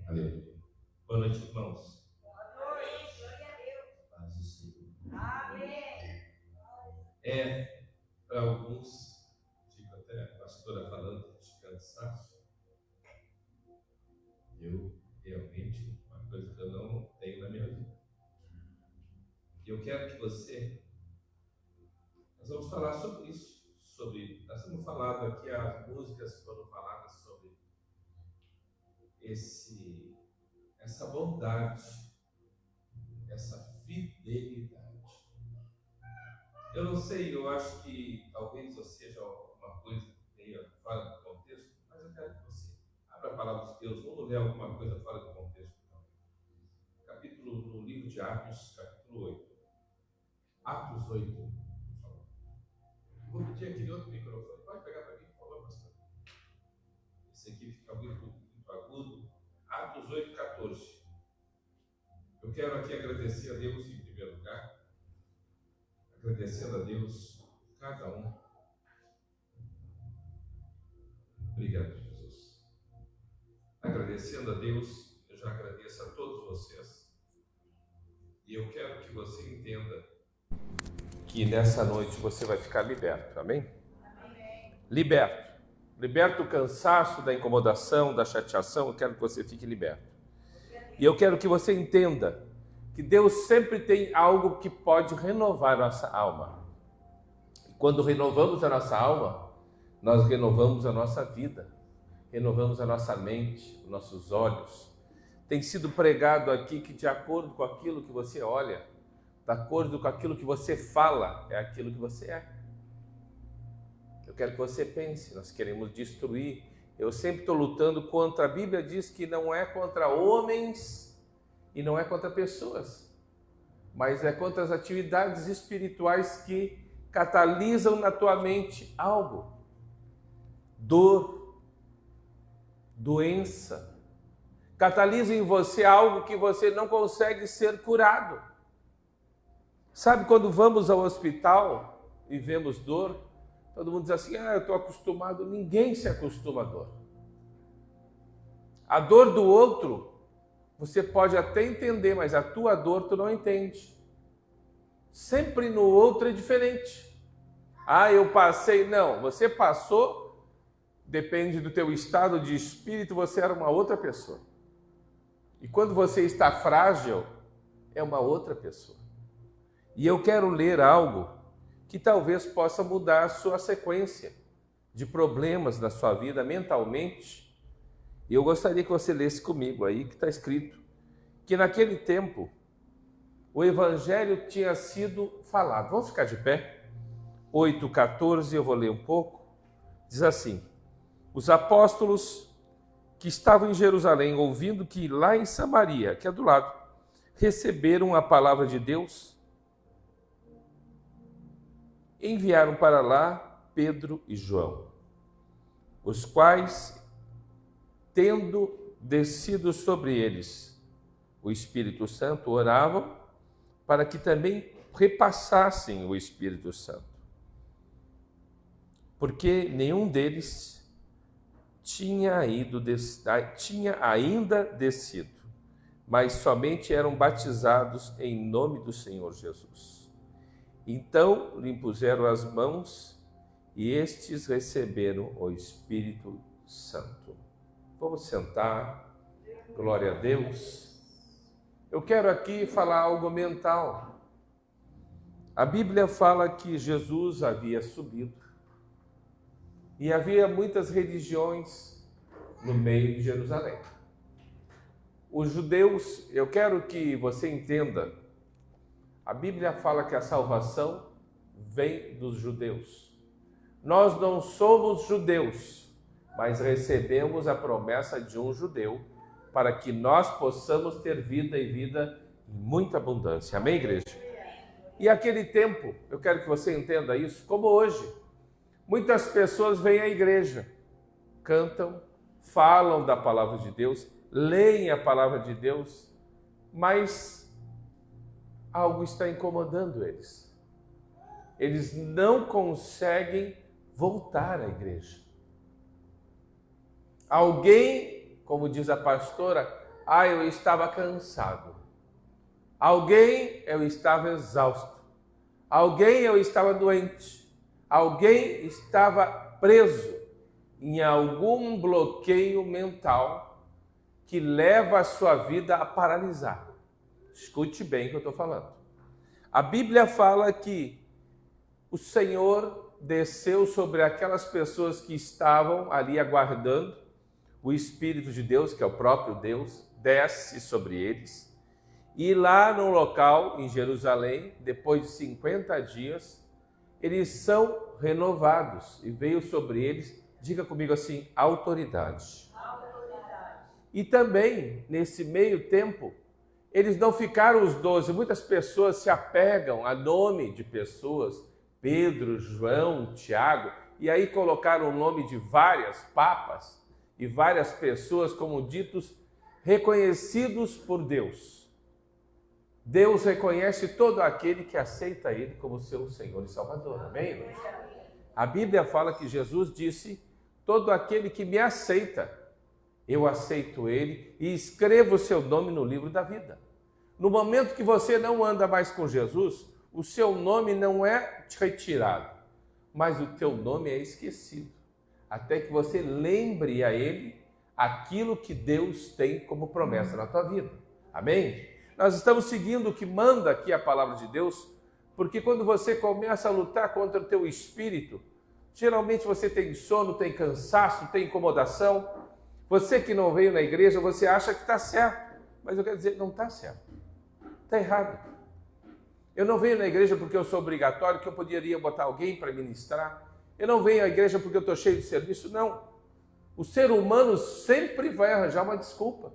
Aleluia. Boa noite, irmãos. Boa noite, glória a Deus. Paz do Senhor. Amém. Para alguns, tipo até a pastora falando de cansaço, eu realmente, uma coisa que eu não tenho na minha vida. E eu quero que você, nós vamos falar sobre isso, nós temos falado aqui, as músicas foram faladas sobre essa bondade, essa fidelidade. Eu não sei, eu acho que talvez seja uma coisa meio fora do contexto, mas eu quero que você abra a palavra de Deus, vamos ler alguma coisa fora do contexto. No livro de Atos, capítulo 8. Atos 8, por favor. Vou pedir aquele outro microfone, pode pegar para mim, por favor, pastor? Esse aqui fica muito agudo. Atos 8, 14. Eu quero aqui agradecer a Deus em primeiro lugar, agradecendo a Deus, cada um. Obrigado, Jesus. Agradecendo a Deus, eu já agradeço a todos vocês. E eu quero que você entenda que nessa noite você vai ficar liberto, amém? Amém. Liberto do cansaço, da incomodação, da chateação, eu quero que você fique liberto. E eu quero que você entenda que Deus sempre tem algo que pode renovar a nossa alma. E quando renovamos a nossa alma, nós renovamos a nossa vida, renovamos a nossa mente, os nossos olhos. Tem sido pregado aqui que de acordo com aquilo que você olha, de acordo com aquilo que você fala, é aquilo que você é. Eu quero que você pense, nós queremos destruir. Eu sempre estou lutando contra, a Bíblia diz que não é contra homens e não é contra pessoas, mas é contra as atividades espirituais que catalisam na tua mente algo. Dor, doença, catalisa em você algo que você não consegue ser curado. Sabe quando vamos ao hospital e vemos dor, todo mundo diz assim, eu estou acostumado. Ninguém se acostuma à dor. A dor do outro, você pode até entender, mas a tua dor tu não entende. Sempre no outro é diferente. Eu passei. Não, você passou, depende do teu estado de espírito, você era uma outra pessoa. E quando você está frágil, é uma outra pessoa. E eu quero ler algo que talvez possa mudar a sua sequência de problemas na sua vida mentalmente. E eu gostaria que você lesse comigo aí, que está escrito que naquele tempo o evangelho tinha sido falado. Vamos ficar de pé? 8:14, eu vou ler um pouco. Diz assim: os apóstolos que estavam em Jerusalém, ouvindo que lá em Samaria, que é do lado, receberam a palavra de Deus, enviaram para lá Pedro e João, os quais, tendo descido sobre eles o Espírito Santo, oravam para que também repassassem o Espírito Santo, porque nenhum deles tinha ainda descido, mas somente eram batizados em nome do Senhor Jesus. Então lhe impuseram as mãos e estes receberam o Espírito Santo. Vamos sentar. Glória a Deus. Eu quero aqui falar algo mental. A Bíblia fala que Jesus havia subido e havia muitas religiões no meio de Jerusalém. Os judeus, eu quero que você entenda, a Bíblia fala que a salvação vem dos judeus. Nós não somos judeus, mas recebemos a promessa de um judeu para que nós possamos ter vida e vida em muita abundância. Amém, igreja? E aquele tempo, eu quero que você entenda isso, como hoje, muitas pessoas vêm à igreja, cantam, falam da palavra de Deus, leem a palavra de Deus, mas algo está incomodando eles. Eles não conseguem voltar à igreja. Alguém, como diz a pastora, eu estava cansado. Alguém, eu estava exausto. Alguém, eu estava doente. Alguém estava preso em algum bloqueio mental que leva a sua vida a paralisar. Escute bem o que eu estou falando. A Bíblia fala que o Senhor desceu sobre aquelas pessoas que estavam ali aguardando o Espírito de Deus, que é o próprio Deus, desce sobre eles. E lá no local, em Jerusalém, depois de 50 dias, eles são renovados e veio sobre eles, diga comigo assim, autoridade. E também, nesse meio tempo, eles não ficaram os 12. Muitas pessoas se apegam a nome de pessoas, Pedro, João, Tiago, e aí colocaram o nome de várias papas e várias pessoas como ditos reconhecidos por Deus. Deus reconhece todo aquele que aceita Ele como seu Senhor e Salvador. Amém, irmãos? A Bíblia fala que Jesus disse, todo aquele que me aceita, eu aceito Ele e escrevo o seu nome no livro da vida. No momento que você não anda mais com Jesus, o seu nome não é retirado, mas o teu nome é esquecido, até que você lembre a Ele aquilo que Deus tem como promessa na tua vida. Amém? Nós estamos seguindo o que manda aqui a palavra de Deus, porque quando você começa a lutar contra o teu espírito, geralmente você tem sono, tem cansaço, tem incomodação. Você que não veio na igreja, você acha que está certo, mas eu quero dizer, não está certo. Está errado. Eu não venho na igreja porque eu sou obrigatório, que eu poderia botar alguém para ministrar. Eu não venho à igreja porque eu estou cheio de serviço. Não. O ser humano sempre vai arranjar uma desculpa.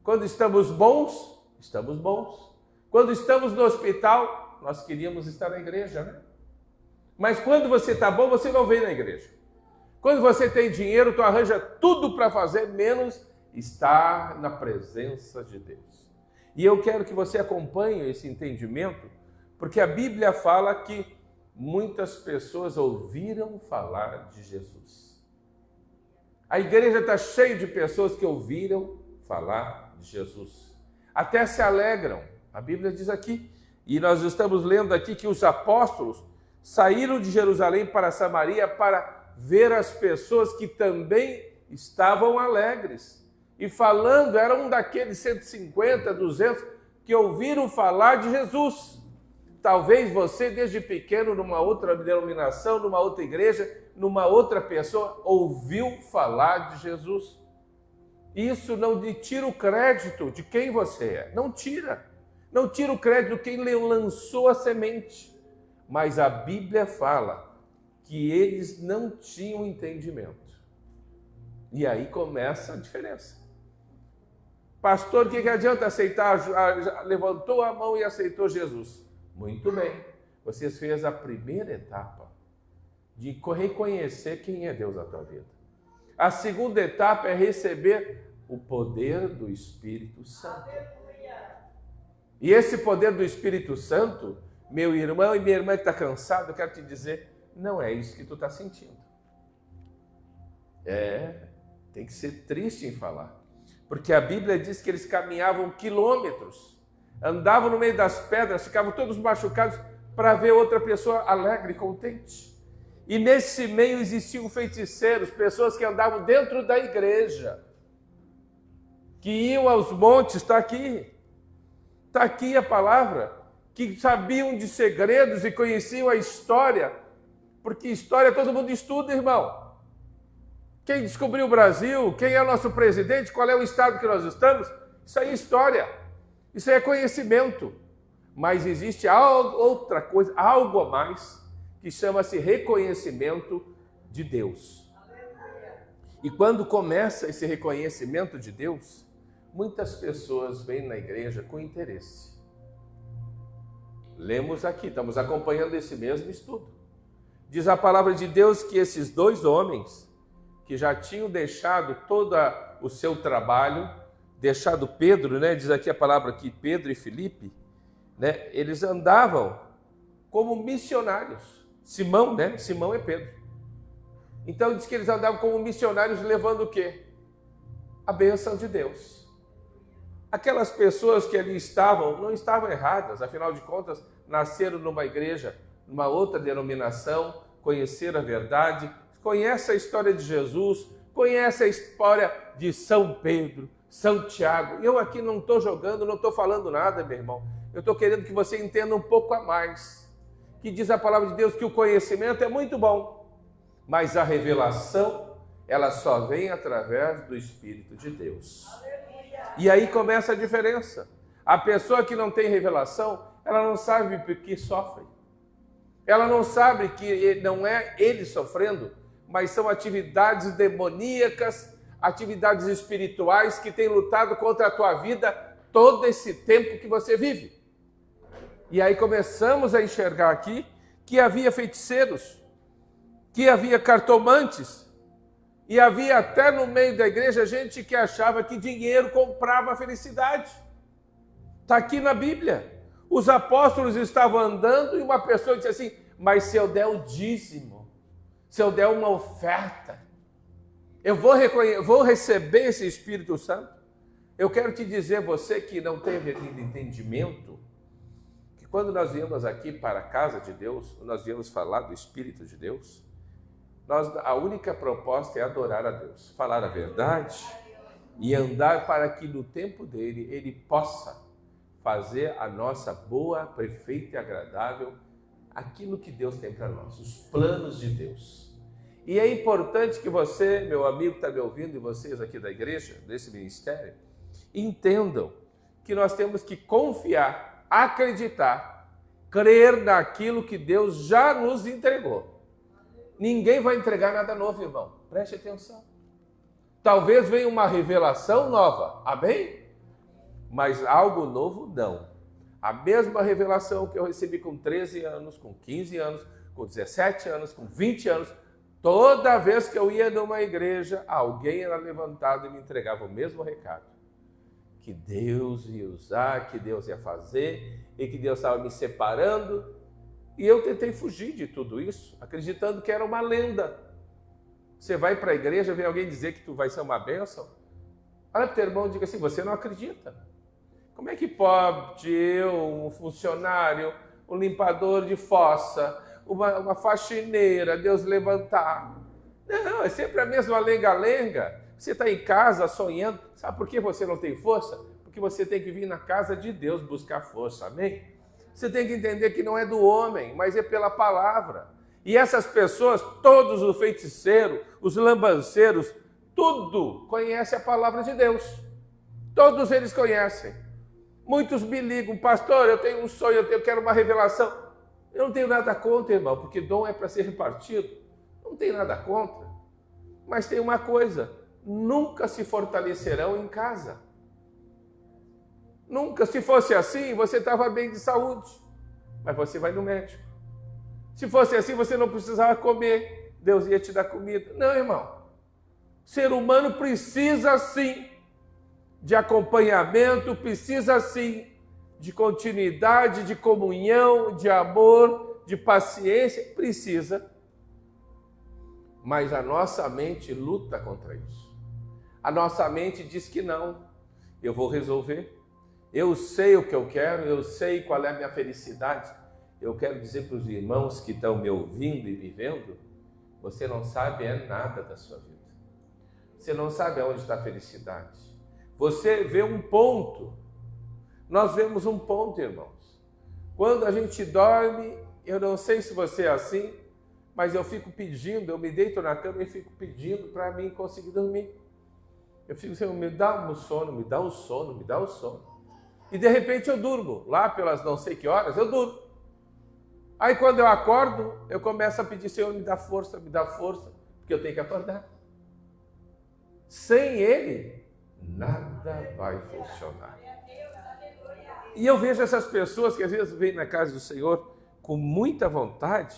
Quando estamos bons, estamos bons. Quando estamos no hospital, nós queríamos estar na igreja, né? Mas quando você está bom, você não vem na igreja. Quando você tem dinheiro, tu arranja tudo para fazer, menos estar na presença de Deus. E eu quero que você acompanhe esse entendimento, porque a Bíblia fala que muitas pessoas ouviram falar de Jesus. A igreja está cheia de pessoas que ouviram falar de Jesus. Até se alegram. A Bíblia diz aqui, e nós estamos lendo aqui que os apóstolos saíram de Jerusalém para Samaria para ver as pessoas que também estavam alegres. E falando, era um daqueles 150, 200 que ouviram falar de Jesus. Talvez você, desde pequeno, numa outra denominação, numa outra igreja, numa outra pessoa, ouviu falar de Jesus. Isso não lhe tira o crédito de quem você é. Não tira. Não tira o crédito de quem lançou a semente. Mas a Bíblia fala que eles não tinham entendimento. E aí começa a diferença. Pastor, o que adianta aceitar? Levantou a mão e aceitou Jesus. Muito bem. Você fez a primeira etapa de reconhecer quem é Deus na tua vida. A segunda etapa é receber o poder do Espírito Santo. E esse poder do Espírito Santo, meu irmão e minha irmã que está cansado, eu quero te dizer, não é isso que tu está sentindo. Tem que ser triste em falar. Porque a Bíblia diz que eles caminhavam quilômetros, andavam no meio das pedras, ficavam todos machucados para ver outra pessoa alegre, contente. E nesse meio existiam feiticeiros, pessoas que andavam dentro da igreja, que iam aos montes, está aqui a palavra, que sabiam de segredos e conheciam a história, porque história todo mundo estuda, irmão. Quem descobriu o Brasil, quem é o nosso presidente, qual é o estado que nós estamos, isso aí é história, isso aí é conhecimento. Mas existe outra coisa, algo a mais, que chama-se reconhecimento de Deus. E quando começa esse reconhecimento de Deus, muitas pessoas vêm na igreja com interesse. Lemos aqui, estamos acompanhando esse mesmo estudo. Diz a palavra de Deus que esses dois homens, que já tinham deixado todo o seu trabalho, deixado Pedro, né? Diz aqui a palavra aqui, Pedro e Filipe, né? Eles andavam como missionários. Simão, né? Simão é Pedro. Então diz que eles andavam como missionários levando o quê? A bênção de Deus. Aquelas pessoas que ali estavam, não estavam erradas, afinal de contas, nasceram numa igreja, numa outra denominação, conheceram a verdade, conhecem a história de Jesus, conhecem a história de São Pedro, São Tiago. Eu aqui não estou jogando, não estou falando nada, meu irmão. Eu estou querendo que você entenda um pouco a mais. Que diz a palavra de Deus que o conhecimento é muito bom, mas a revelação, ela só vem através do Espírito de Deus. E aí começa a diferença. A pessoa que não tem revelação, ela não sabe por que sofre. Ela não sabe que não é ele sofrendo, mas são atividades demoníacas, atividades espirituais que têm lutado contra a tua vida todo esse tempo que você vive. E aí começamos a enxergar aqui que havia feiticeiros, que havia cartomantes, e havia até no meio da igreja gente que achava que dinheiro comprava a felicidade. Está aqui na Bíblia. Os apóstolos estavam andando e uma pessoa disse assim, mas se eu der o dízimo, se eu der uma oferta, eu vou receber esse Espírito Santo? Eu quero te dizer, você que não teve ainda entendimento, que quando nós viemos aqui para a casa de Deus, nós viemos falar do Espírito de Deus, a única proposta é adorar a Deus, falar a verdade e andar para que no tempo dele, ele possa fazer a nossa boa, perfeita e agradável, aquilo que Deus tem para nós, os planos de Deus. E é importante que você, meu amigo que está me ouvindo, e vocês aqui da igreja, desse ministério, entendam que nós temos que confiar, acreditar, crer naquilo que Deus já nos entregou. Ninguém vai entregar nada novo, irmão. Preste atenção. Talvez venha uma revelação nova, amém? Mas algo novo, não. A mesma revelação que eu recebi com 13 anos, com 15 anos, com 17 anos, com 20 anos, toda vez que eu ia numa igreja, alguém era levantado e me entregava o mesmo recado. Que Deus ia usar, que Deus ia fazer, e que Deus estava me separando. E eu tentei fugir de tudo isso, acreditando que era uma lenda. Você vai para a igreja, vem alguém dizer que tu vai ser uma bênção. Olha para o teu irmão e diga assim, você não acredita. Como é que pode eu, um funcionário, um limpador de fossa, uma faxineira, Deus levantar? Não, é sempre a mesma lenga-lenga. Você está em casa sonhando. Sabe por que você não tem força? Porque você tem que vir na casa de Deus buscar força, amém? Você tem que entender que não é do homem, mas é pela palavra. E essas pessoas, todos os feiticeiros, os lambanceiros, tudo conhece a palavra de Deus. Todos eles conhecem. Muitos me ligam, pastor, eu tenho um sonho, eu quero uma revelação. Eu não tenho nada contra, irmão, porque dom é para ser repartido. Não tenho nada contra. Mas tem uma coisa, nunca se fortalecerão em casa. Nunca. Se fosse assim, você estava bem de saúde, mas você vai no médico. Se fosse assim, você não precisava comer, Deus ia te dar comida. Não, irmão. O ser humano precisa sim de acompanhamento, precisa sim de continuidade, de comunhão, de amor, de paciência, precisa. Mas a nossa mente luta contra isso. A nossa mente diz que não, eu vou resolver. Eu sei o que eu quero, eu sei qual é a minha felicidade. Eu quero dizer para os irmãos que estão me ouvindo e me vendo, você não sabe nada da sua vida. Você não sabe aonde está a felicidade. Você vê um ponto. Nós vemos um ponto, irmãos. Quando a gente dorme, eu não sei se você é assim, mas eu fico pedindo, eu me deito na cama e fico pedindo para mim conseguir dormir. Eu fico assim, me dá um sono, me dá um sono, me dá um sono. E de repente eu durmo, lá pelas não sei que horas, eu durmo. Aí quando eu acordo, eu começo a pedir, Senhor, me dá força, porque eu tenho que acordar. Sem Ele, nada vai funcionar. E eu vejo essas pessoas que às vezes vêm na casa do Senhor com muita vontade,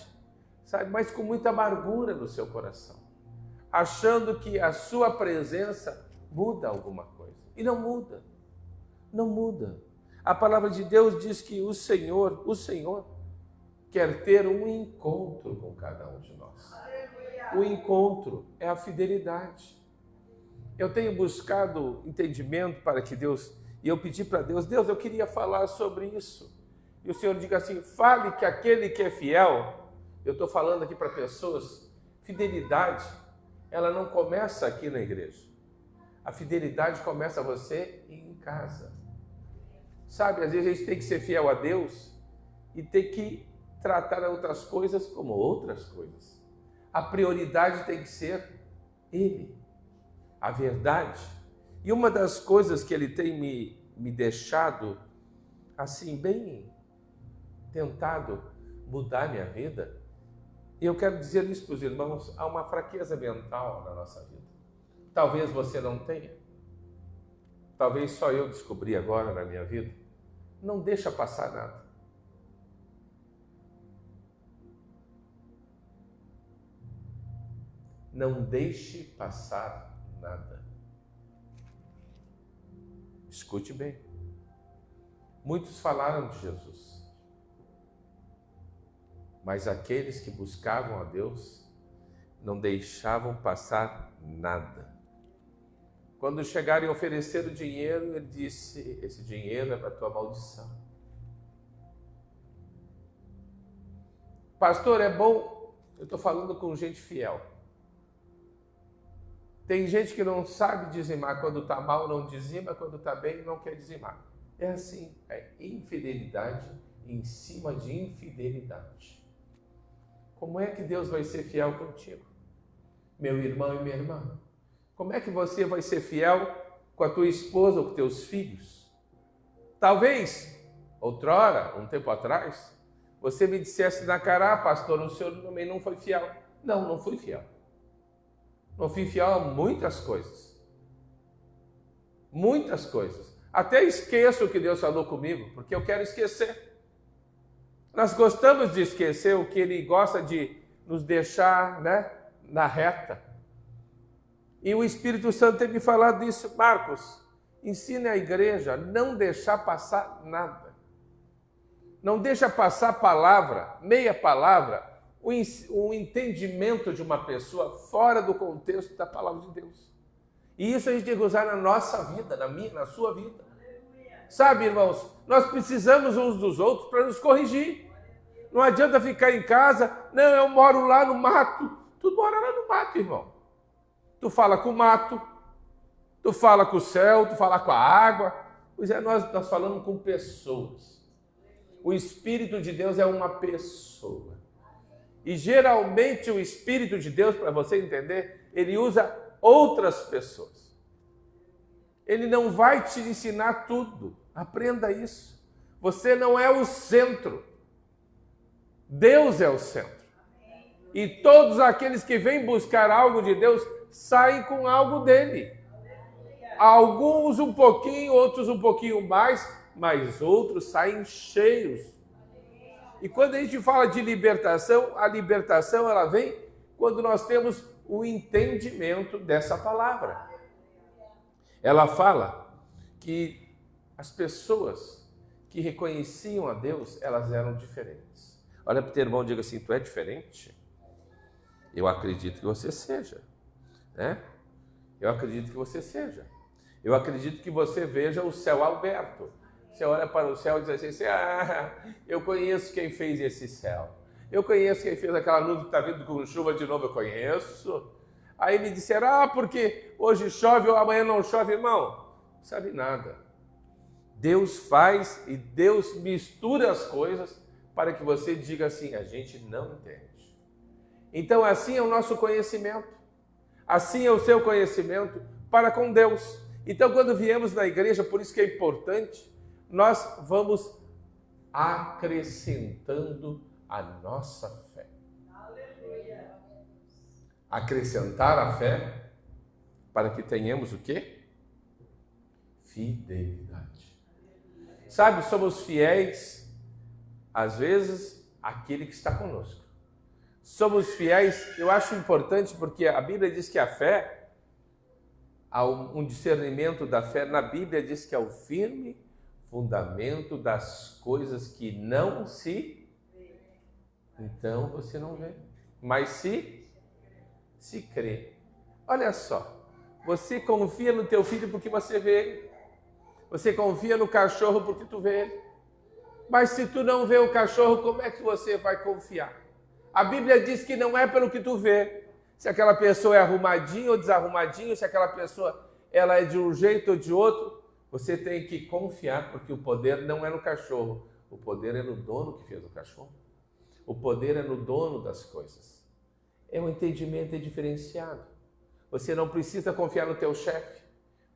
sabe, mas com muita amargura no seu coração, achando que a sua presença muda alguma coisa. E não muda. Não muda. A palavra de Deus diz que o Senhor quer ter um encontro com cada um de nós. O encontro é a fidelidade. Eu tenho buscado entendimento para que Deus E eu pedi para Deus, Deus, eu queria falar sobre isso. E o Senhor diga assim, fale que aquele que é fiel, eu estou falando aqui para pessoas, fidelidade, ela não começa aqui na igreja. A fidelidade começa você em casa. Sabe, às vezes a gente tem que ser fiel a Deus e tem que tratar outras coisas como outras coisas. A prioridade tem que ser Ele, a verdade. E uma das coisas que Ele tem me deixado, assim, bem tentado mudar minha vida, e eu quero dizer isso para os irmãos, há uma fraqueza mental na nossa vida. Talvez você não tenha. Talvez só eu descobri agora na minha vida. Não deixa passar nada. Não deixe passar nada. Escute bem. Muitos falaram de Jesus, mas aqueles que buscavam a Deus não deixavam passar nada. Quando chegaram e ofereceram o dinheiro, ele disse, esse dinheiro é para a tua maldição. Pastor, é bom, eu estou falando com gente fiel. Tem gente que não sabe dizimar, quando está mal não dizima, quando está bem não quer dizimar. É assim, é infidelidade em cima de infidelidade. Como é que Deus vai ser fiel contigo, meu irmão e minha irmã? Como é que você vai ser fiel com a tua esposa ou com teus filhos? Talvez, outrora, um tempo atrás, você me dissesse na cara, pastor, o senhor também não foi fiel. Não, não fui fiel. Não fui fiel a muitas coisas. Muitas coisas. Até esqueço o que Deus falou comigo, porque eu quero esquecer. Nós gostamos de esquecer o que Ele gosta de nos deixar, né, na reta. E o Espírito Santo tem me falado disso. Marcos, ensine a igreja a não deixar passar nada. Não deixa passar palavra, meia palavra, o entendimento de uma pessoa fora do contexto da palavra de Deus. E isso a gente tem que usar na nossa vida, na minha, na sua vida. Sabe, irmãos, nós precisamos uns dos outros para nos corrigir. Não adianta ficar em casa, não, eu moro lá no mato. Tu mora lá no mato, irmão. Tu fala com o mato, tu fala com o céu, tu fala com a água. Pois é, nós falamos com pessoas. O Espírito de Deus é uma pessoa. E geralmente o Espírito de Deus, para você entender, ele usa outras pessoas. Ele não vai te ensinar tudo. Aprenda isso. Você não é o centro. Deus é o centro. E todos aqueles que vêm buscar algo de Deus saem com algo dele. Alguns um pouquinho, outros um pouquinho mais, mas outros saem cheios. E quando a gente fala de libertação, a libertação ela vem quando nós temos o entendimento dessa palavra. Ela fala que as pessoas que reconheciam a Deus, elas eram diferentes. Olha para o teu irmão e diga assim, tu é diferente? Eu acredito que você seja. Né? Eu acredito que você seja. Eu acredito que você veja o céu aberto. Você olha para o céu e diz assim, eu conheço quem fez esse céu. Eu conheço quem fez aquela nuvem que está vindo com chuva de novo, eu conheço. Aí me disseram, porque hoje chove ou amanhã não chove, irmão. Não sabe nada. Deus faz e Deus mistura as coisas para que você diga assim, a gente não entende. Então assim é o nosso conhecimento. Assim é o seu conhecimento para com Deus. Então quando viemos na igreja, por isso que é importante, nós vamos acrescentando a nossa fé. Acrescentar a fé para que tenhamos o quê? Fidelidade. Sabe, somos fiéis, às vezes, àquele que está conosco. Somos fiéis, eu acho importante porque a Bíblia diz que a fé, há um discernimento da fé, na Bíblia diz que é o firme fundamento das coisas que não se... Então você não vê, mas se crê. Olha só, você confia no teu filho porque você vê ele. Você confia no cachorro porque tu vê ele. Mas se tu não vê o cachorro, como é que você vai confiar? A Bíblia diz que não é pelo que tu vê. Se aquela pessoa é arrumadinha ou desarrumadinha, se aquela pessoa ela é de um jeito ou de outro, você tem que confiar, porque o poder não é no cachorro. O poder é no dono que fez o cachorro. O poder é no dono das coisas. É um entendimento diferenciado. Você não precisa confiar no teu chefe.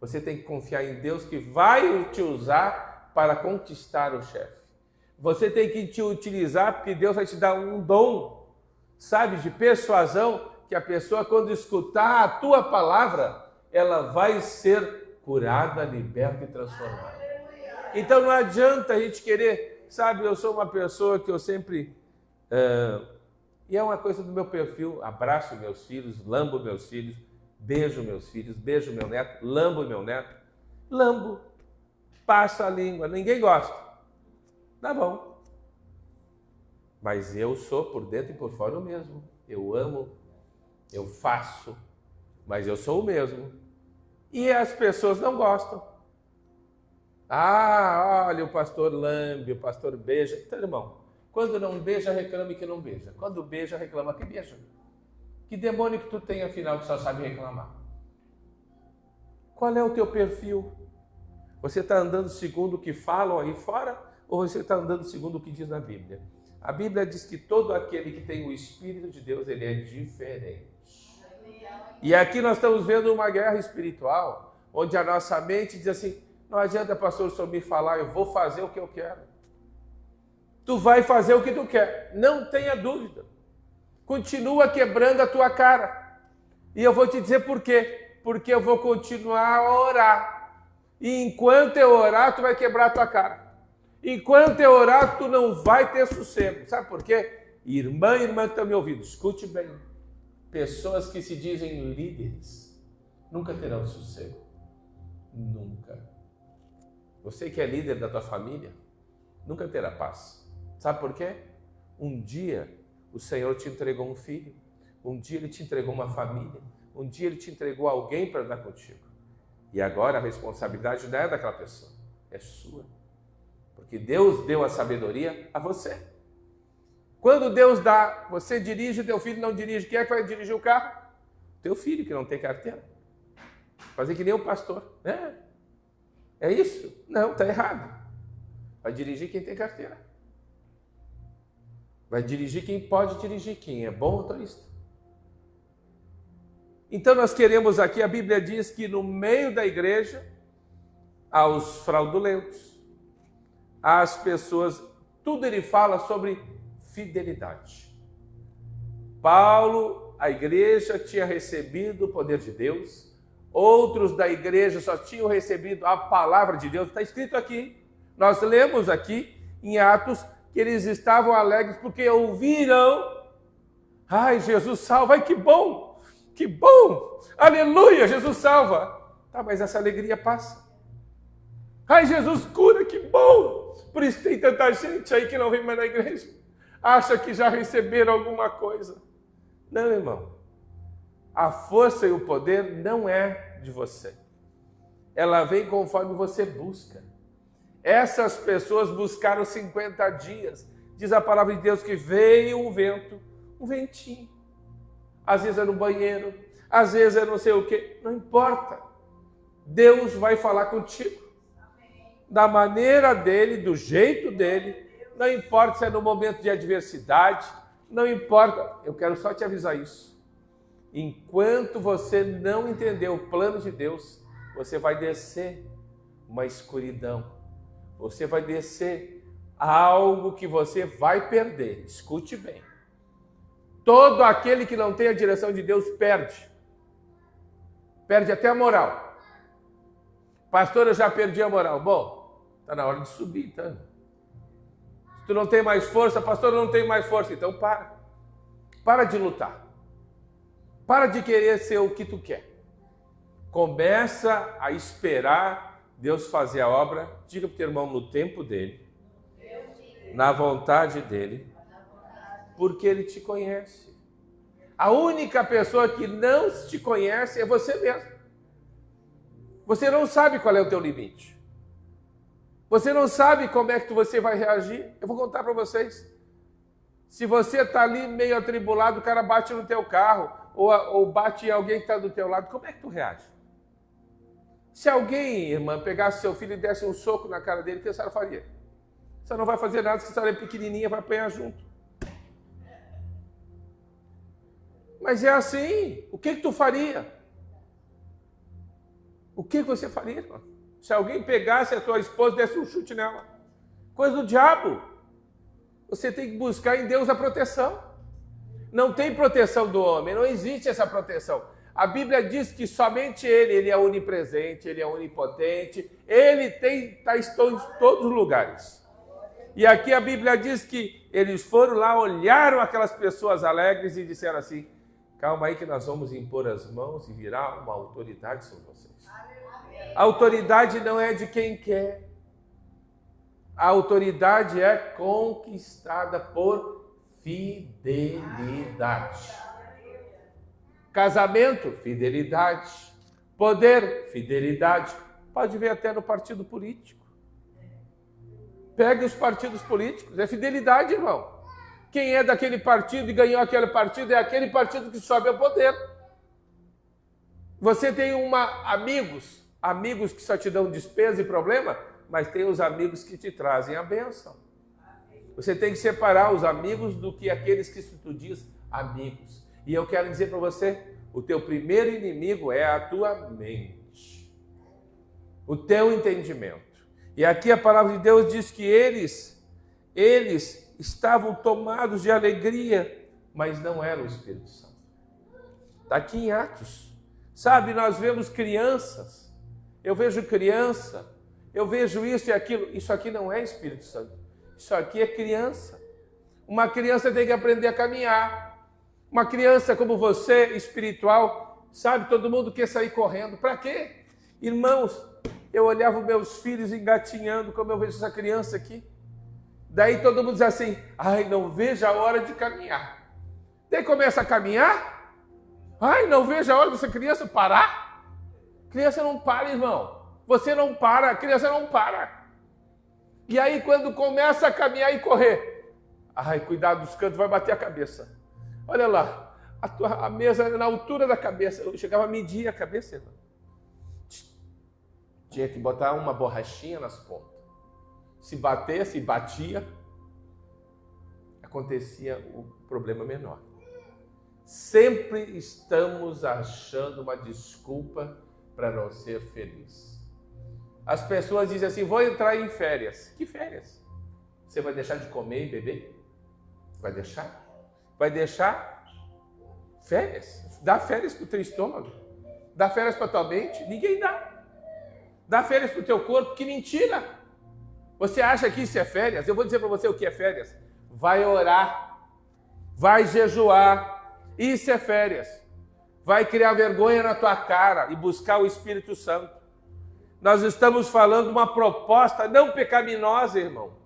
Você tem que confiar em Deus que vai te usar para conquistar o chefe. Você tem que te utilizar porque Deus vai te dar um dom, sabe, de persuasão, que a pessoa, quando escutar a tua palavra, ela vai ser curada, liberta e transformada. Então não adianta a gente querer, sabe, eu sou uma pessoa que eu sempre, e é uma coisa do meu perfil, abraço meus filhos, lambo meus filhos, beijo meus filhos, beijo meu neto, lambo meu neto, lambo, passo a língua, ninguém gosta. Tá bom. Mas eu sou por dentro e por fora o mesmo. Eu amo, eu faço, mas eu sou o mesmo. E as pessoas não gostam. Ah, olha, o pastor lambe, o pastor beija. Então, irmão, quando não beija, reclame que não beija. Quando beija, reclama que beija. Que demônio que tu tem, afinal, que só sabe reclamar? Qual é o teu perfil? Você está andando segundo o que falam aí fora ou você está andando segundo o que diz na Bíblia? A Bíblia diz que todo aquele que tem o Espírito de Deus, ele é diferente. E aqui nós estamos vendo uma guerra espiritual, onde a nossa mente diz assim, não adianta, pastor, só me falar, eu vou fazer o que eu quero. Tu vai fazer o que tu quer, não tenha dúvida. Continua quebrando a tua cara. E eu vou te dizer por quê. Porque eu vou continuar a orar. E enquanto eu orar, tu vai quebrar a tua cara. Enquanto eu orar, tu não vai ter sossego. Sabe por quê? Irmã que está me ouvindo, escute bem. Pessoas que se dizem líderes nunca terão sossego. Nunca. Você que é líder da tua família, nunca terá paz. Sabe por quê? Um dia o Senhor te entregou um filho, um dia Ele te entregou uma família, um dia Ele te entregou alguém para andar contigo. E agora a responsabilidade não é daquela pessoa, é sua. Porque Deus deu a sabedoria a você. Quando Deus dá, você dirige, teu filho não dirige, quem é que vai dirigir o carro? Teu filho que não tem carteira. Fazer que nem o pastor. É isso? Não, está errado. Vai dirigir quem tem carteira. Vai dirigir quem pode dirigir, quem é bom motorista. Então nós queremos aqui, a Bíblia diz que no meio da igreja, há os fraudulentos, há as pessoas, tudo ele fala sobre fidelidade. Paulo, a igreja tinha recebido o poder de Deus, outros da igreja só tinham recebido a palavra de Deus, está escrito aqui, nós lemos aqui em Atos, que eles estavam alegres porque ouviram, ai, Jesus salva, ai, que bom, aleluia, Jesus salva. Tá, mas essa alegria passa. Ai, Jesus cura, que bom, por isso tem tanta gente aí que não vem mais na igreja, acha que já receberam alguma coisa. Não, irmão, a força e o poder não é de você, ela vem conforme você busca. Essas pessoas buscaram 50 dias. Diz a palavra de Deus que veio um vento, um ventinho. Às vezes é no banheiro, às vezes é não sei o quê. Não importa. Deus vai falar contigo. Da maneira dele, do jeito dele. Não importa se é no momento de adversidade. Não importa. Eu quero só te avisar isso. Enquanto você não entender o plano de Deus, você vai descer uma escuridão. Você vai descer algo que você vai perder. Escute bem. Todo aquele que não tem a direção de Deus perde. Perde até a moral. Pastor, eu já perdi a moral. Bom, está na hora de subir, tá? Se tu não tem mais força, pastor, eu não tenho mais força. Então para. Para de lutar. Para de querer ser o que tu quer. Começa a esperar Deus fazer a obra, diga para o teu irmão, no tempo dele, na vontade dele, porque ele te conhece. A única pessoa que não te conhece é você mesmo. Você não sabe qual é o teu limite. Você não sabe como é que você vai reagir. Eu vou contar para vocês. Se você está ali meio atribulado, o cara bate no teu carro, ou bate em alguém que está do teu lado, como é que tu reage? Se alguém, irmã, pegasse seu filho e desse um soco na cara dele, o que a senhora faria? Você não vai fazer nada, se a senhora é pequenininha, vai apanhar junto. Mas é assim. O que tu faria? O que você faria, irmã? Se alguém pegasse a tua esposa e desse um chute nela? Coisa do diabo. Você tem que buscar em Deus a proteção. Não tem proteção do homem, não existe essa proteção. A Bíblia diz que somente Ele é onipresente, Ele é onipotente, Ele está em todos os lugares. E aqui a Bíblia diz que eles foram lá, olharam aquelas pessoas alegres e disseram assim: calma aí que nós vamos impor as mãos e virar uma autoridade sobre vocês. A autoridade não é de quem quer. A autoridade é conquistada por fidelidade. Casamento, fidelidade. Poder, fidelidade. Pode ver até no partido político. Pegue os partidos políticos, é fidelidade, irmão. Quem é daquele partido e ganhou aquele partido é aquele partido que sobe ao poder. Você tem amigos que só te dão despesa e problema, mas tem os amigos que te trazem a bênção. Você tem que separar os amigos do que aqueles que tu diz amigos. E eu quero dizer para você, o teu primeiro inimigo é a tua mente, o teu entendimento. E aqui a palavra de Deus diz que eles estavam tomados de alegria, mas não era o Espírito Santo. Está aqui em Atos. Sabe, nós vemos crianças, eu vejo criança, eu vejo isso e aquilo. Isso aqui não é Espírito Santo. Isso aqui é criança. Uma criança tem que aprender a caminhar. Uma criança como você, espiritual, sabe, todo mundo quer sair correndo. Para quê? Irmãos, eu olhava os meus filhos engatinhando, como eu vejo essa criança aqui. Daí todo mundo diz assim: ai, não vejo a hora de caminhar. Daí começa a caminhar. Ai, não vejo a hora dessa criança parar. Criança não para, irmão. Você não para, a criança não para. E aí quando começa a caminhar e correr, ai, cuidado dos cantos, vai bater a cabeça. Olha lá, a mesa na altura da cabeça. Eu chegava a medir a cabeça, irmão. Tinha que botar uma borrachinha nas pontas. Se batesse, batia, acontecia o problema menor. Sempre estamos achando uma desculpa para não ser feliz. As pessoas dizem assim: vou entrar em férias. Que férias? Você vai deixar de comer e beber? Vai deixar? Vai deixar? Férias? Dá férias para o teu estômago? Dá férias para a tua mente? Ninguém dá. Dá férias para o teu corpo? Que mentira! Você acha que isso é férias? Eu vou dizer para você o que é férias. Vai orar, vai jejuar, isso é férias. Vai criar vergonha na tua cara e buscar o Espírito Santo. Nós estamos falando de uma proposta não pecaminosa, irmão.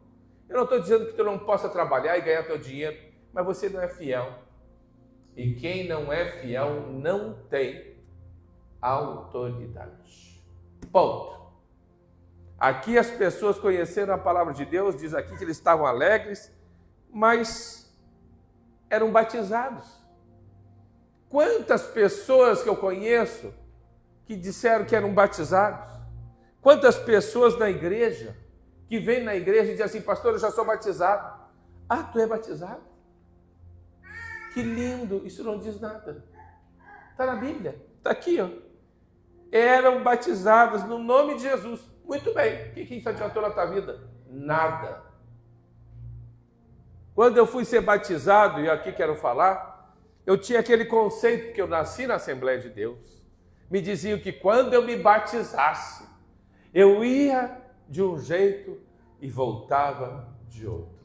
Eu não estou dizendo que tu não possa trabalhar e ganhar teu dinheiro, mas você não é fiel. E quem não é fiel não tem autoridade. Ponto. Aqui as pessoas conheceram a palavra de Deus, diz aqui que eles estavam alegres, mas eram batizados. Quantas pessoas que eu conheço que disseram que eram batizados? Quantas pessoas na igreja que vêm na igreja e dizem assim: pastor, eu já sou batizado. Ah, tu é batizado? Que lindo, isso não diz nada. Está na Bíblia, está aqui, ó. Eram batizados no nome de Jesus. Muito bem, o que isso adiantou na tua vida? Nada. Quando eu fui ser batizado, e aqui quero falar, eu tinha aquele conceito que eu nasci na Assembleia de Deus. Me diziam que quando eu me batizasse, eu ia de um jeito e voltava de outro.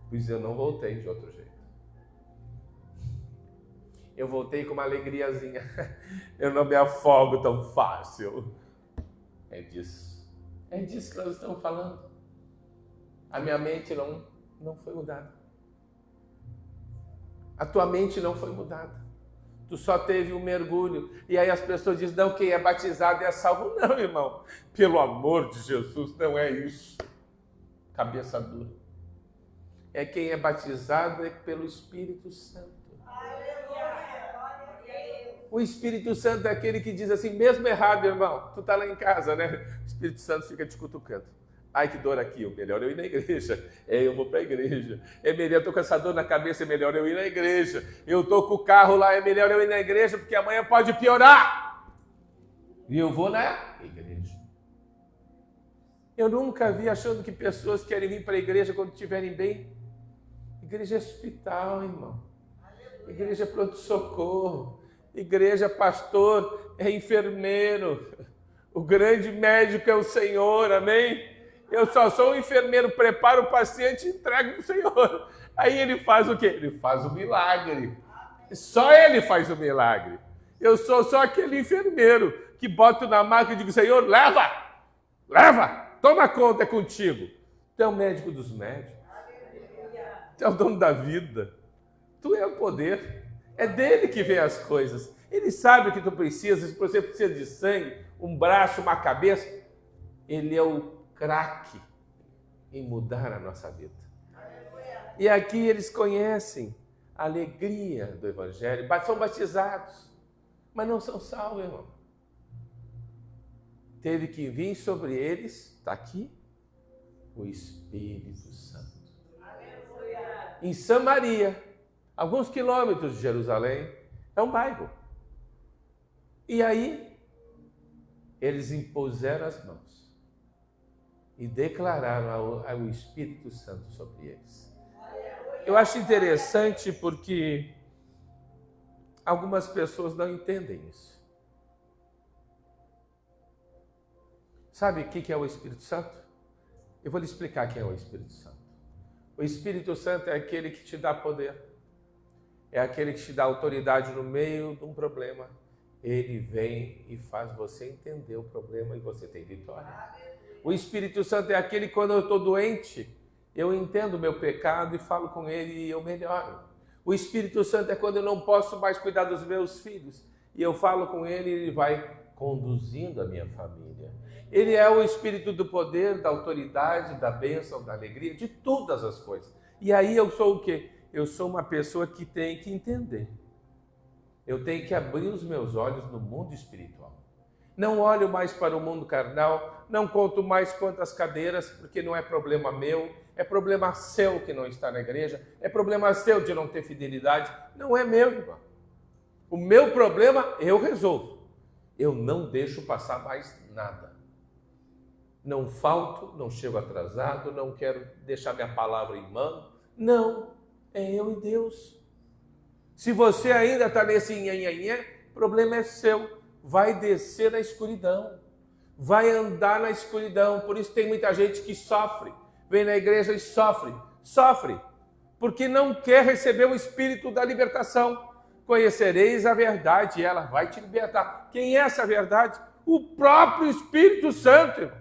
Pois eu não voltei de outro jeito. Eu voltei com uma alegriazinha. Eu não me afogo tão fácil. É disso. É disso que nós estamos falando. A minha mente não foi mudada. A tua mente não foi mudada. Tu só teve um mergulho. E aí as pessoas dizem, não, quem é batizado é salvo. Não, irmão. Pelo amor de Jesus, não é isso. Cabeça dura. É quem é batizado é pelo Espírito Santo. O Espírito Santo é aquele que diz assim, mesmo errado, irmão, tu tá lá em casa, né? O Espírito Santo fica te cutucando. Ai, que dor aqui, melhor eu ir na igreja. Eu vou para a igreja. É melhor, eu tô com essa dor na cabeça, é melhor eu ir na igreja. Eu tô com o carro lá, é melhor eu ir na igreja, porque amanhã pode piorar. E eu vou na igreja. Eu nunca vi achando que pessoas querem vir para a igreja quando estiverem bem. Igreja é hospital, irmão. Igreja é pronto-socorro. Igreja, pastor, é enfermeiro. O grande médico é o Senhor, amém? Eu só sou um enfermeiro, preparo o paciente e entrego para o Senhor. Aí ele faz o quê? Ele faz o milagre. Só ele faz o milagre. Eu sou só aquele enfermeiro que boto na maca e digo, Senhor, leva, toma conta, é contigo. Tu é o médico dos médicos. Tu é o dono da vida. Tu é o poder. É dele que vem as coisas. Ele sabe o que tu precisa. Se você precisa de sangue, um braço, uma cabeça, ele é o craque em mudar a nossa vida. E aqui eles conhecem a alegria do Evangelho, são batizados, mas não são salvos, irmão. Teve que vir sobre eles, está aqui, o Espírito Santo. Em Samaria, alguns quilômetros de Jerusalém, é um bairro. E aí, eles impuseram as mãos e declararam o Espírito Santo sobre eles. Eu acho interessante porque algumas pessoas não entendem isso. Sabe o que é o Espírito Santo? Eu vou lhe explicar quem é o Espírito Santo. O Espírito Santo é aquele que te dá poder. É aquele que te dá autoridade no meio de um problema. Ele vem e faz você entender o problema e você tem vitória. O Espírito Santo é aquele que, quando eu estou doente, eu entendo o meu pecado e falo com ele e eu melhoro. O Espírito Santo é quando eu não posso mais cuidar dos meus filhos e eu falo com ele e ele vai conduzindo a minha família. Ele é o Espírito do poder, da autoridade, da bênção, da alegria, de todas as coisas. E aí eu sou o quê? Eu sou uma pessoa que tem que entender. Eu tenho que abrir os meus olhos no mundo espiritual. Não olho mais para o mundo carnal, não conto mais quantas cadeiras, porque não é problema meu, é problema seu que não está na igreja, é problema seu de não ter fidelidade, não é meu, irmão. O meu problema eu resolvo. Eu não deixo passar mais nada. Não falto, não chego atrasado, não quero deixar minha palavra em mão. Não, é eu e Deus. Se você ainda está nesse nhanhanhã, o problema é seu. Vai descer na escuridão, vai andar na escuridão. Por isso tem muita gente que sofre, vem na igreja e sofre, porque não quer receber o Espírito da libertação. Conhecereis a verdade e ela vai te libertar. Quem é essa verdade? O próprio Espírito Santo.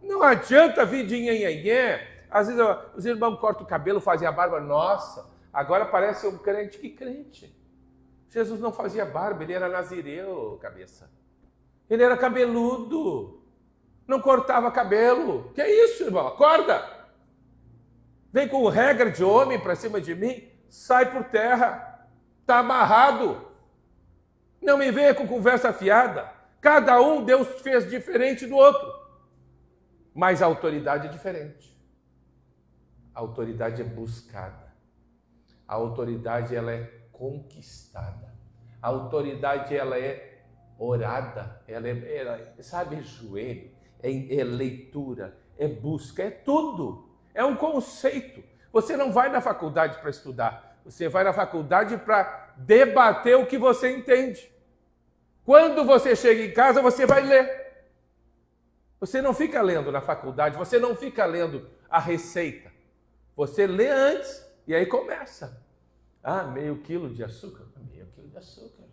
Não adianta vir de nhanhanhã. Às vezes os irmãos cortam o cabelo, fazem a barba. Nossa, agora parece um crente. Que crente? Jesus não fazia barba, ele era nazireu, cabeça. Ele era cabeludo, não cortava cabelo. Que é isso, irmão? Acorda! Vem com regra de homem para cima de mim, sai por terra, está amarrado. Não me venha com conversa fiada. Cada um Deus fez diferente do outro, mas a autoridade é diferente. A autoridade é buscada. A autoridade ela é conquistada. A autoridade ela é orada, ela sabe, é joelho, é leitura, é busca, é tudo. É um conceito. Você não vai na faculdade para estudar, você vai na faculdade para debater o que você entende. Quando você chega em casa, você vai ler. Você não fica lendo na faculdade, você não fica lendo a receita. Você lê antes e aí começa. Ah, meio quilo de açúcar. Meio quilo de açúcar.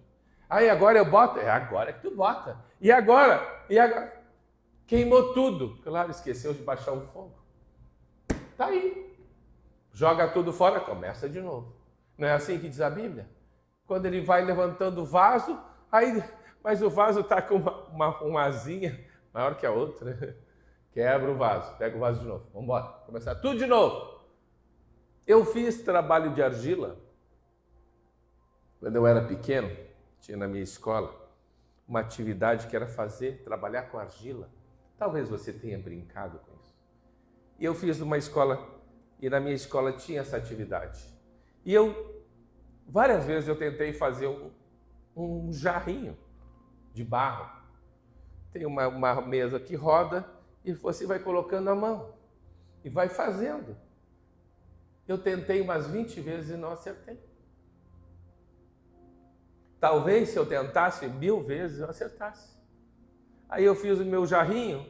Aí agora eu boto. É agora que tu bota. E agora? Queimou tudo. Claro, esqueceu de baixar o fogo. Tá aí. Joga tudo fora, começa de novo. Não é assim que diz a Bíblia? Quando ele vai levantando o vaso, mas o vaso está com uma asinha maior que a outra. Quebra o vaso, pega o vaso de novo. Vamos embora, começar tudo de novo. Eu fiz trabalho de argila. Quando eu era pequeno, tinha na minha escola uma atividade que era trabalhar com argila. Talvez você tenha brincado com isso. E eu fiz numa escola, e na minha escola tinha essa atividade. E várias vezes eu tentei fazer um jarrinho de barro. Tem uma mesa que roda e você vai colocando a mão e vai fazendo. Eu tentei umas 20 vezes e não acertei. Talvez se eu tentasse 1000 vezes eu acertasse. Aí eu fiz o meu jarrinho,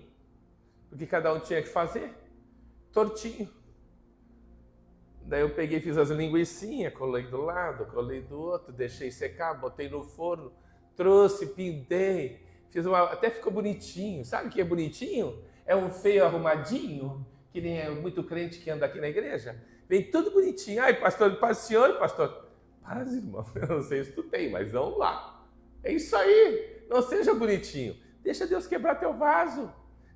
porque cada um tinha que fazer, tortinho. Daí eu peguei, fiz as linguicinhas, colei do lado, colei do outro, deixei secar, botei no forno, trouxe, pintei, até ficou bonitinho. Sabe o que é bonitinho? É um feio arrumadinho, que nem é muito crente que anda aqui na igreja. Vem tudo bonitinho. Ai, pastor, paz, senhor, pastor. Paz, irmão, eu não sei se tu tem, mas vamos lá. É isso aí, não seja bonitinho. Deixa Deus quebrar teu vaso,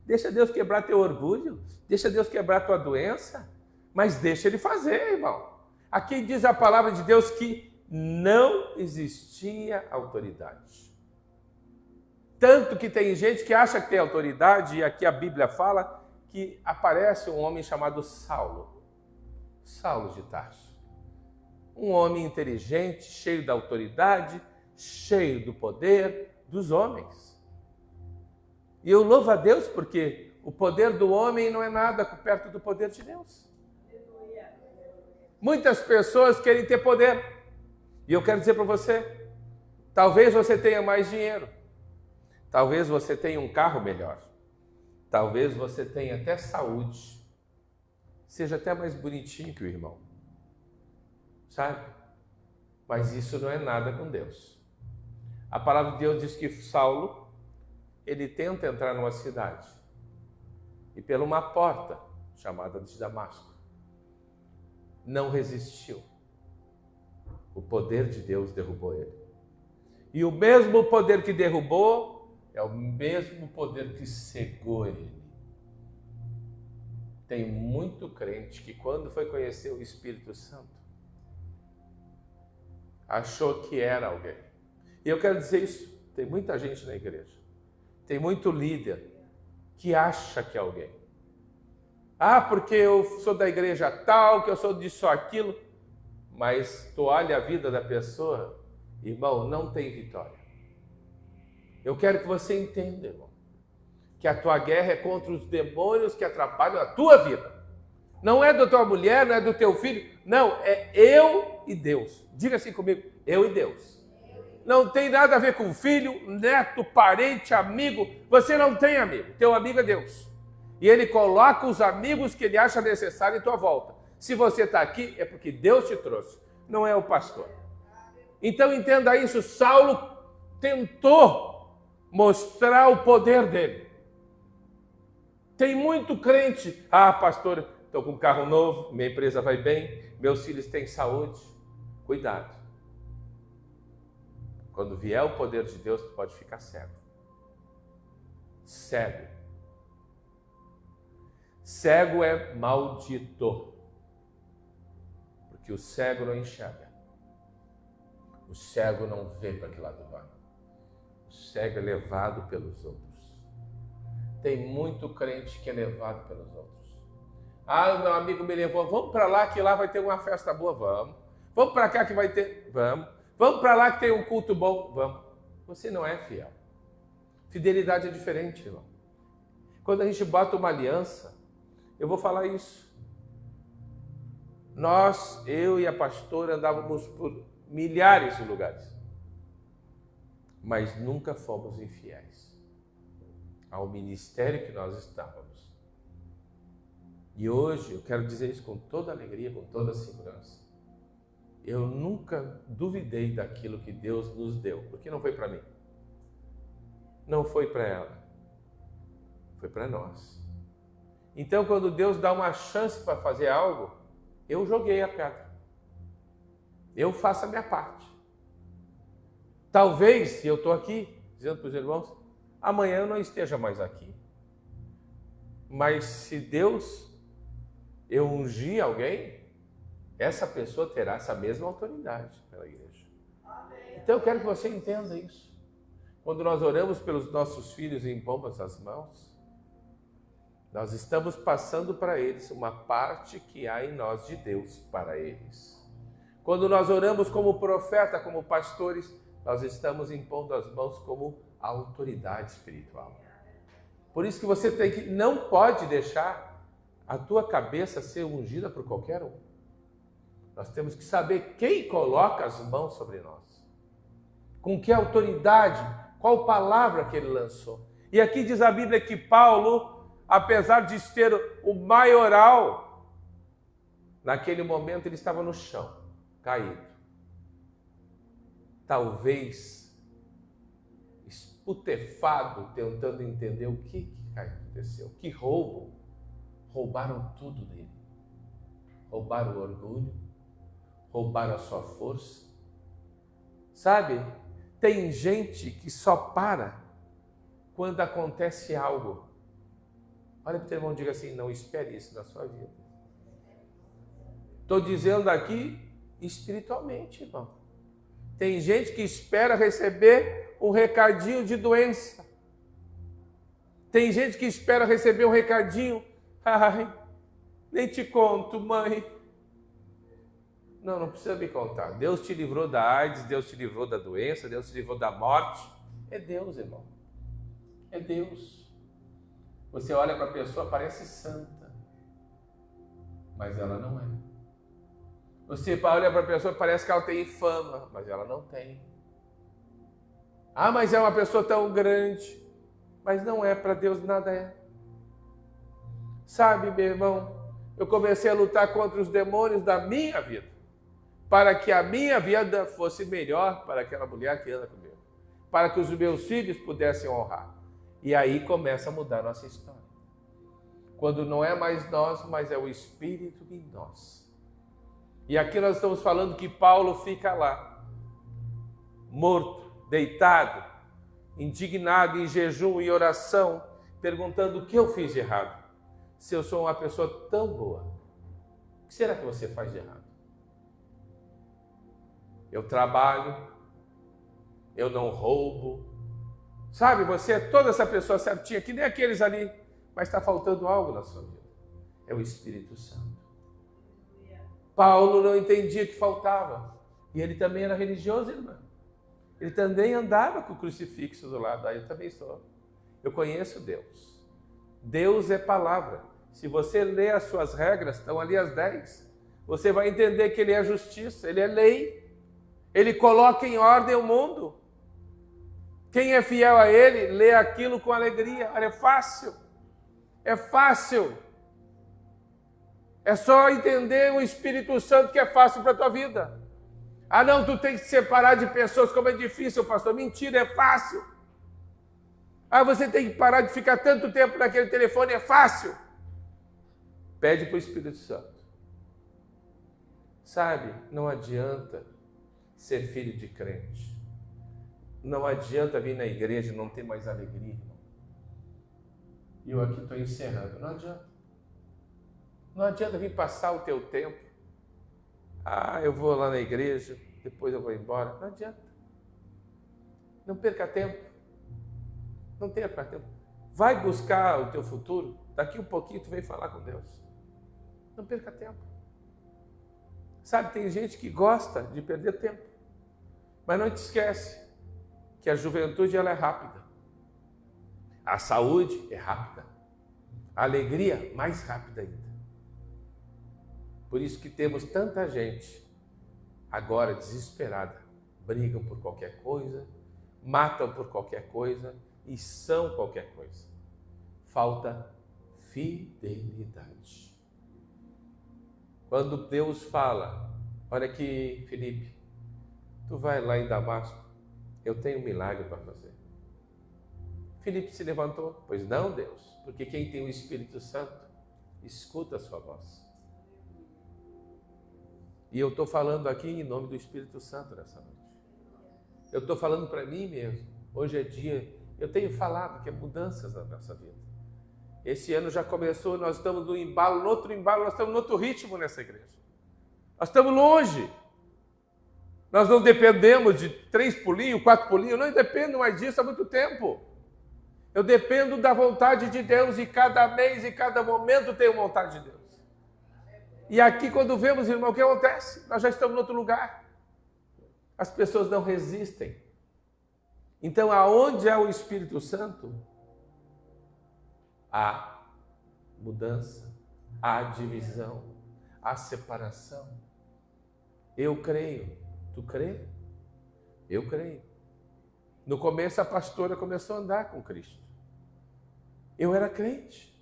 deixa Deus quebrar teu orgulho, deixa Deus quebrar tua doença, mas deixa Ele fazer, irmão. Aqui diz a palavra de Deus que não existia autoridade. Tanto que tem gente que acha que tem autoridade, e aqui a Bíblia fala que aparece um homem chamado Saulo de Tarso. Um homem inteligente, cheio da autoridade, cheio do poder dos homens. E eu louvo a Deus porque o poder do homem não é nada perto do poder de Deus. Muitas pessoas querem ter poder. E eu quero dizer para você, talvez você tenha mais dinheiro. Talvez você tenha um carro melhor. Talvez você tenha até saúde. Seja até mais bonitinho que o irmão. Sabe? Mas isso não é nada com Deus. A palavra de Deus diz que Saulo, ele tenta entrar numa cidade. E por uma porta, chamada de Damasco, não resistiu. O poder de Deus derrubou ele. E o mesmo poder que derrubou é o mesmo poder que cegou ele. Tem muito crente que quando foi conhecer o Espírito Santo, achou que era alguém. E eu quero dizer isso, tem muita gente na igreja, tem muito líder que acha que é alguém. Ah, porque eu sou da igreja tal, que eu sou disso ou aquilo, mas tu olha a vida da pessoa, irmão, não tem vitória. Eu quero que você entenda, irmão, que a tua guerra é contra os demônios que atrapalham a tua vida. Não é da tua mulher, não é do teu filho, não, é eu e Deus. Diga assim comigo, eu e Deus. Não tem nada a ver com filho, neto, parente, amigo. Você não tem amigo, teu amigo é Deus. E Ele coloca os amigos que Ele acha necessário em tua volta. Se você está aqui, é porque Deus te trouxe, não é o pastor. Então entenda isso, Saulo tentou mostrar o poder dele. Tem muito crente, ah, pastor, estou com um carro novo, minha empresa vai bem, meus filhos têm saúde. Cuidado. Quando vier o poder de Deus, tu pode ficar cego. Cego. Cego é maldito. Porque o cego não enxerga. O cego não vê para que lado vai. O cego é levado pelos outros. Tem muito crente que é levado pelos outros. Ah, meu amigo me levou, vamos para lá que lá vai ter uma festa boa, vamos. Vamos para cá que vai ter, vamos. Vamos para lá que tem um culto bom, vamos. Você não é fiel. Fidelidade é diferente, irmão. Quando a gente bota uma aliança, eu vou falar isso. Eu e a pastora andávamos por milhares de lugares, mas nunca fomos infiéis ao ministério que nós estávamos. E hoje eu quero dizer isso com toda alegria, com toda segurança. Eu nunca duvidei daquilo que Deus nos deu, porque não foi para mim. Não foi para ela. Foi para nós. Então, quando Deus dá uma chance para fazer algo, eu joguei a pedra. Eu faço a minha parte. Talvez, se eu estou aqui, dizendo para os irmãos, amanhã eu não esteja mais aqui. Mas se Deus, eu ungir alguém, essa pessoa terá essa mesma autoridade pela igreja. Então eu quero que você entenda isso. Quando nós oramos pelos nossos filhos e impomos as mãos, nós estamos passando para eles uma parte que há em nós de Deus para eles. Quando nós oramos como profeta, como pastores, nós estamos impondo as mãos como autoridade espiritual. Por isso que você não pode deixar a tua cabeça ser ungida por qualquer um. Nós temos que saber quem coloca as mãos sobre nós. Com que autoridade, qual palavra que ele lançou. E aqui diz a Bíblia que Paulo, apesar de ser o maioral, naquele momento ele estava no chão, caído. Talvez esputefado, tentando entender o que aconteceu. Que roubo. Roubaram tudo dele. Roubaram o orgulho, roubaram a sua força. Sabe, tem gente que só para quando acontece algo. Olha para o teu irmão e diga assim, não espere isso na sua vida. Estou dizendo aqui espiritualmente, irmão. Tem gente que espera receber um recadinho de doença. Tem gente que espera receber um recadinho. Ai, nem te conto, mãe. Não precisa me contar. Deus te livrou da AIDS, Deus te livrou da doença, Deus te livrou da morte. É Deus, irmão. É Deus. Você olha para a pessoa, parece santa, mas ela não é. Você olha para a pessoa, parece que ela tem fama, mas ela não tem. Ah, mas é uma pessoa tão grande. Mas não é, para Deus nada é. Sabe, meu irmão, eu comecei a lutar contra os demônios da minha vida, para que a minha vida fosse melhor para aquela mulher que anda comigo, para que os meus filhos pudessem honrar. E aí começa a mudar a nossa história. Quando não é mais nós, mas é o Espírito em nós. E aqui nós estamos falando que Paulo fica lá, morto, deitado, indignado, em jejum e oração, perguntando o que eu fiz de errado. Se eu sou uma pessoa tão boa, o que será que você faz de errado? Eu trabalho, eu não roubo. Sabe, você é toda essa pessoa certinha, que nem aqueles ali, mas está faltando algo na sua vida. É o Espírito Santo. Paulo não entendia que faltava. E ele também era religioso, irmão. Ele também andava com o crucifixo do lado. Aí eu também sou. Eu conheço Deus. Deus é palavra. Se você ler as suas regras, estão ali as 10, você vai entender que Ele é justiça, Ele é lei. Ele coloca em ordem o mundo. Quem é fiel a Ele, lê aquilo com alegria. Olha, é fácil. É fácil. É só entender o Espírito Santo que é fácil para a tua vida. Ah, não, tu tem que se separar de pessoas, como é difícil, pastor. Mentira, é fácil. Ah, você tem que parar de ficar tanto tempo naquele telefone, é fácil. Pede para o Espírito Santo. Sabe, não adianta ser filho de crente. Não adianta vir na igreja e não ter mais alegria, irmão. E eu aqui estou encerrando. Não adianta. Não adianta vir passar o teu tempo. Ah, eu vou lá na igreja, depois eu vou embora. Não adianta. Não perca tempo. Não perca tempo. Vai buscar o teu futuro. Daqui um pouquinho tu vem falar com Deus. Não perca tempo. Sabe, tem gente que gosta de perder tempo. Mas não te esquece que a juventude ela é rápida. A saúde é rápida. A alegria mais rápida ainda. Por isso que temos tanta gente agora desesperada. Brigam por qualquer coisa, matam por qualquer coisa e são qualquer coisa. Falta fidelidade. Quando Deus fala, olha aqui, Felipe, tu vai lá em Damasco, eu tenho um milagre para fazer. Felipe se levantou, pois não, Deus, porque quem tem o Espírito Santo escuta a sua voz. E eu estou falando aqui em nome do Espírito Santo nessa noite. Eu estou falando para mim mesmo. Hoje é dia, eu tenho falado que é mudanças na nossa vida. Esse ano já começou, nós estamos no embalo, nós estamos no outro ritmo nessa igreja. Nós estamos longe. Nós não dependemos de 3 pulinhos, 4 pulinhos, não dependo mais disso há muito tempo. Eu dependo da vontade de Deus e cada mês e cada momento tenho vontade de Deus. E aqui quando vemos, irmão, o que acontece? Nós já estamos em outro lugar. As pessoas não resistem. Então, aonde há o Espírito Santo, há mudança, há divisão, há separação. Eu creio. Tu crê? Eu creio. No começo a pastora começou a andar com Cristo. Eu era crente.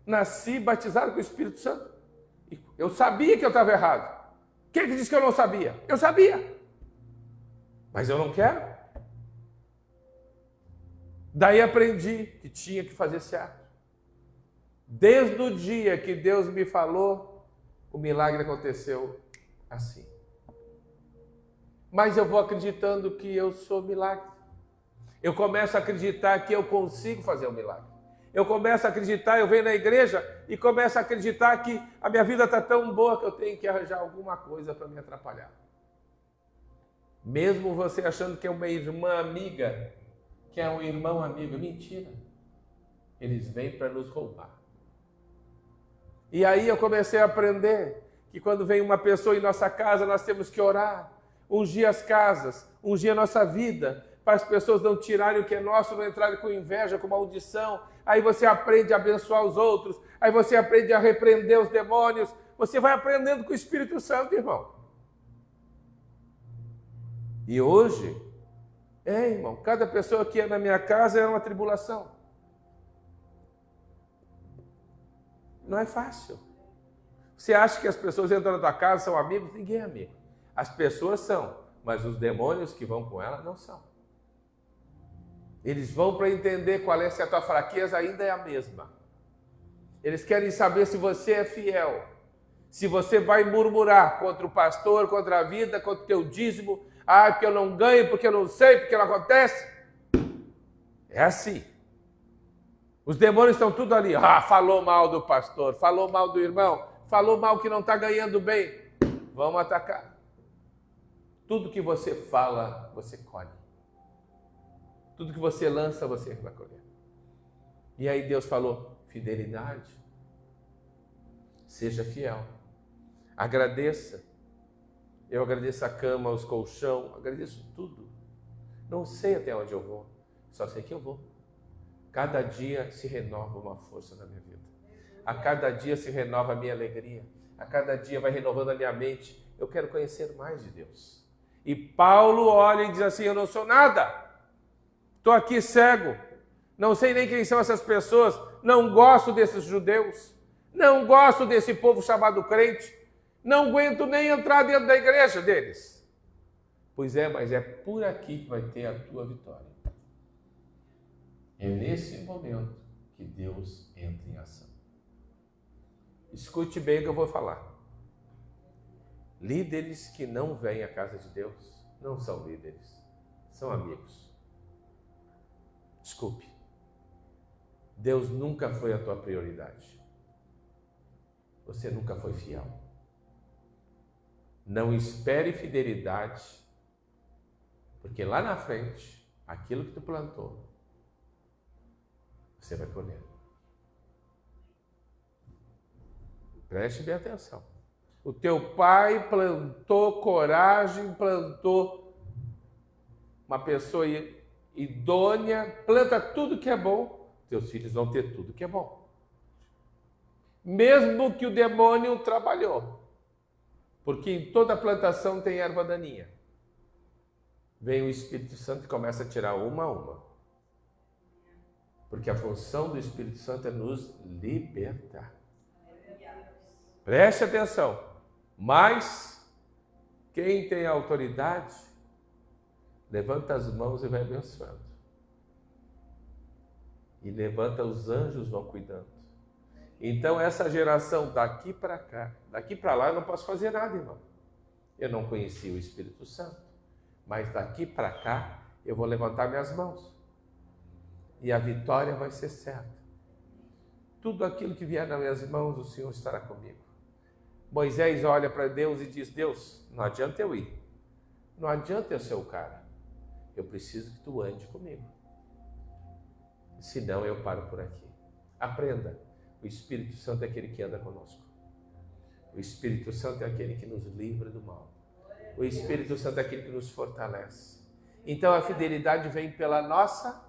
Nasci batizado com o Espírito Santo. Eu sabia que eu estava errado. Quem disse que eu não sabia? Eu sabia. Mas eu não quero. Daí aprendi que tinha que fazer certo. Desde o dia que Deus me falou, o milagre aconteceu assim. Mas eu vou acreditando que eu sou milagre. Eu começo a acreditar que eu consigo fazer um milagre. Eu começo a acreditar, eu venho na igreja e começo a acreditar que a minha vida está tão boa que eu tenho que arranjar alguma coisa para me atrapalhar. Mesmo você achando que é uma irmã amiga, que é um irmão amigo, mentira. Eles vêm para nos roubar. E aí eu comecei a aprender que quando vem uma pessoa em nossa casa, nós temos que orar, ungir as casas, ungir a nossa vida, para as pessoas não tirarem o que é nosso, não entrarem com inveja, com maldição. Aí você aprende a abençoar os outros, aí você aprende a repreender os demônios, você vai aprendendo com o Espírito Santo, irmão. E hoje, irmão, cada pessoa que ia na minha casa era uma tribulação. Não é fácil. Você acha que as pessoas entram na tua casa são amigos? Ninguém é amigo. As pessoas são, mas os demônios que vão com ela não são. Eles vão para entender qual é, se a tua fraqueza ainda é a mesma. Eles querem saber se você é fiel. Se você vai murmurar contra o pastor, contra a vida, contra o teu dízimo. Ah, porque eu não ganho, porque eu não sei, porque não acontece. É assim. Os demônios estão tudo ali. Ah, falou mal do pastor, falou mal do irmão, falou mal que não está ganhando bem. Vamos atacar. Tudo que você fala, você colhe. Tudo que você lança, você vai colher. E aí Deus falou, fidelidade. Seja fiel. Agradeça. Eu agradeço a cama, os colchão, agradeço tudo. Não sei até onde eu vou, só sei que eu vou. Cada dia se renova uma força na minha vida. A cada dia se renova a minha alegria. A cada dia vai renovando a minha mente. Eu quero conhecer mais de Deus. E Paulo olha e diz assim, eu não sou nada. Estou aqui cego. Não sei nem quem são essas pessoas. Não gosto desses judeus. Não gosto desse povo chamado crente. Não aguento nem entrar dentro da igreja deles. Pois é, mas é por aqui que vai ter a tua vitória. É nesse momento que Deus entra em ação. Escute bem o que eu vou falar. Líderes que não vêm à casa de Deus não são líderes, são amigos. Desculpe. Deus nunca foi a tua prioridade. Você nunca foi fiel. Não espere fidelidade, porque lá na frente, aquilo que tu plantou, você vai colher. Preste bem atenção. O teu pai plantou coragem, plantou uma pessoa idônea, planta tudo que é bom, teus filhos vão ter tudo que é bom. Mesmo que o demônio trabalhou, porque em toda plantação tem erva daninha. Vem o Espírito Santo e começa a tirar uma a uma. Porque a função do Espírito Santo é nos libertar. Preste atenção. Mas quem tem autoridade, levanta as mãos e vai abençoando. E levanta os anjos, vão cuidando. Então essa geração daqui para cá, daqui para lá, eu não posso fazer nada, irmão. Eu não conheci o Espírito Santo. Mas daqui para cá, eu vou levantar minhas mãos. E a vitória vai ser certa. Tudo aquilo que vier nas minhas mãos, o Senhor estará comigo. Moisés olha para Deus e diz: Deus, não adianta eu ir. Não adianta eu ser o cara. Eu preciso que tu ande comigo. Senão eu paro por aqui. Aprenda. O Espírito Santo é aquele que anda conosco. O Espírito Santo é aquele que nos livra do mal. O Espírito Santo é aquele que nos fortalece. Então a fidelidade vem pela nossa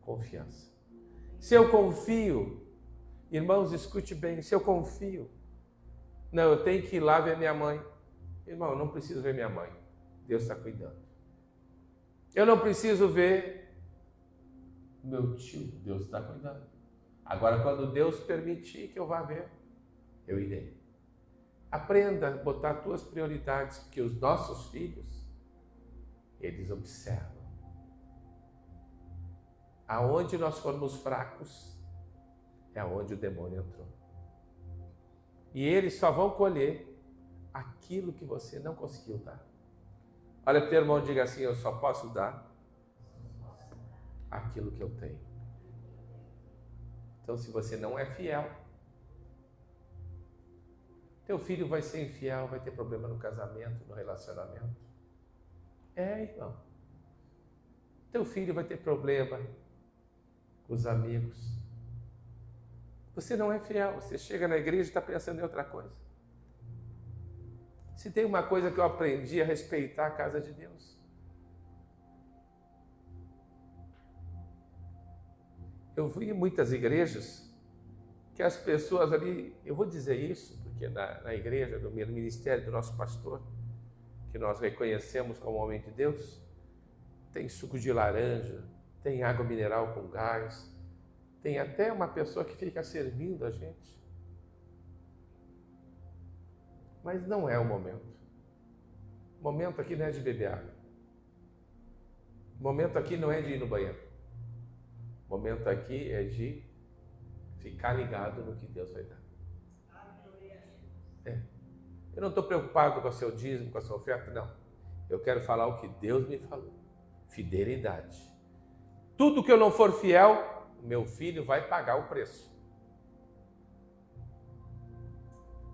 confiança. Se eu confio, irmãos, escute bem, se eu confio, não, eu tenho que ir lá ver minha mãe. Irmão, eu não preciso ver minha mãe. Deus está cuidando. Eu não preciso ver meu tio. Deus está cuidando. Agora, quando Deus permitir que eu vá ver, eu irei. Aprenda a botar tuas prioridades, porque os nossos filhos, eles observam. Aonde nós formos fracos, é aonde o demônio entrou. E eles só vão colher aquilo que você não conseguiu dar. Olha para o teu irmão e diga assim: eu só posso dar aquilo que eu tenho. Então, se você não é fiel, teu filho vai ser infiel, vai ter problema no casamento, no relacionamento. Irmão. Teu filho vai ter problema com os amigos. Você não é fiel, você chega na igreja e está pensando em outra coisa. Se tem uma coisa que eu aprendi a respeitar a casa de Deus. Eu vi em muitas igrejas que as pessoas ali, eu vou dizer isso, porque na igreja, no ministério do nosso pastor, que nós reconhecemos como homem de Deus, tem suco de laranja, tem água mineral com gás, tem até uma pessoa que fica servindo a gente. Mas não é o momento. O momento aqui não é de beber água. O momento aqui não é de ir no banheiro. O momento aqui é de ficar ligado no que Deus vai dar. Eu não estou preocupado com o seu dízimo, com a sua oferta, não. Eu quero falar o que Deus me falou. Fidelidade. Tudo que eu não for fiel, meu filho vai pagar o preço.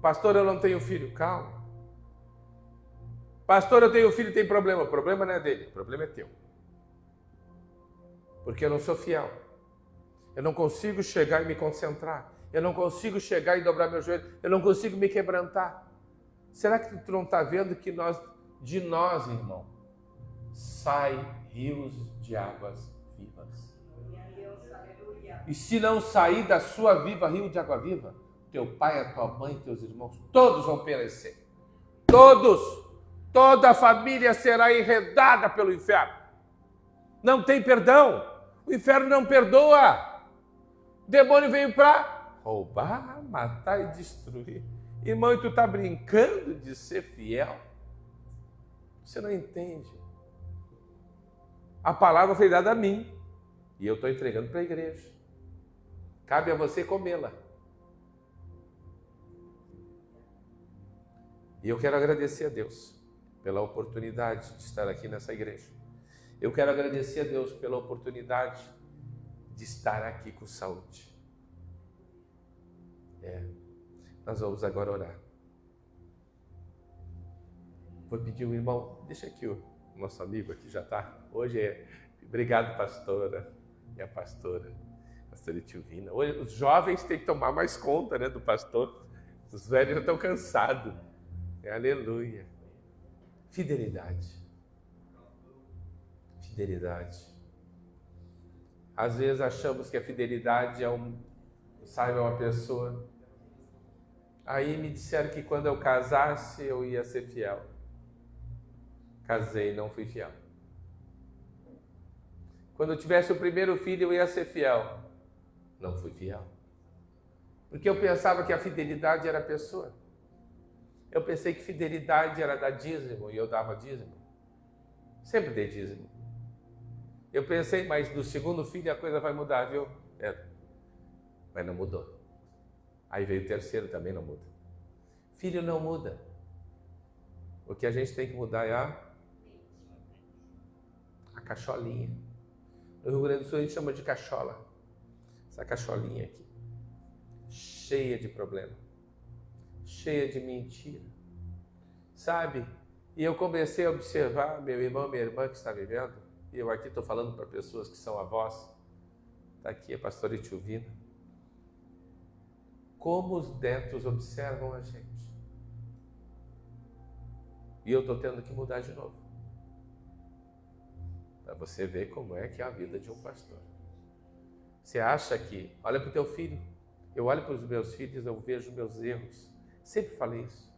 Pastor, eu não tenho filho. Calma. Pastor, eu tenho filho e tem problema. O problema não é dele, o problema é teu. Porque eu não sou fiel. Eu não consigo chegar e me concentrar. Eu não consigo chegar e dobrar meu joelho. Eu não consigo me quebrantar. Será que tu não está vendo que de nós, irmão, sai rios de águas vivas? E se não sair da sua vida rio de água viva, teu pai, a tua mãe, teus irmãos, todos vão perecer. Todos! Toda a família será enredada pelo inferno. Não tem perdão. O inferno não perdoa. O demônio veio para roubar, matar e destruir. Irmão, e tu está brincando de ser fiel? Você não entende. A palavra foi dada a mim e eu estou entregando para a igreja. Cabe a você comê-la. E eu quero agradecer a Deus pela oportunidade de estar aqui nessa igreja. Eu quero agradecer a Deus pela oportunidade de estar aqui com saúde. Nós vamos agora orar. Vou pedir o irmão, deixa aqui o nosso amigo aqui, já está. Hoje obrigado, pastora e a pastora Etilvina. Hoje os jovens têm que tomar mais conta, né, do pastor. Os velhos já estão cansados. Aleluia. Fidelidade. Fidelidade. Às vezes achamos que a fidelidade é uma pessoa. Aí me disseram que quando eu casasse eu ia ser fiel. Casei e não fui fiel. Quando eu tivesse o primeiro filho eu ia ser fiel. Não fui fiel. Porque eu pensava que a fidelidade era a pessoa. Eu pensei que fidelidade era dar dízimo e eu dava dízimo. Sempre dei dízimo. Eu pensei, mas do segundo filho a coisa vai mudar, viu? Mas não mudou. Aí veio o terceiro, também não muda. Filho não muda. O que a gente tem que mudar é a cacholinha. No Rio Grande do Sul a gente chama de cachola. Essa cacholinha aqui, cheia de problema, cheia de mentira, sabe? E eu comecei a observar, meu irmão, minha irmã que está vivendo, e eu aqui estou falando para pessoas que são avós, está aqui a pastora Itiovina, como os netos observam a gente. E eu estou tendo que mudar de novo. Para você ver como é que é a vida de um pastor. Você acha que, olha para o teu filho, eu olho para os meus filhos, eu vejo meus erros. Sempre falei isso.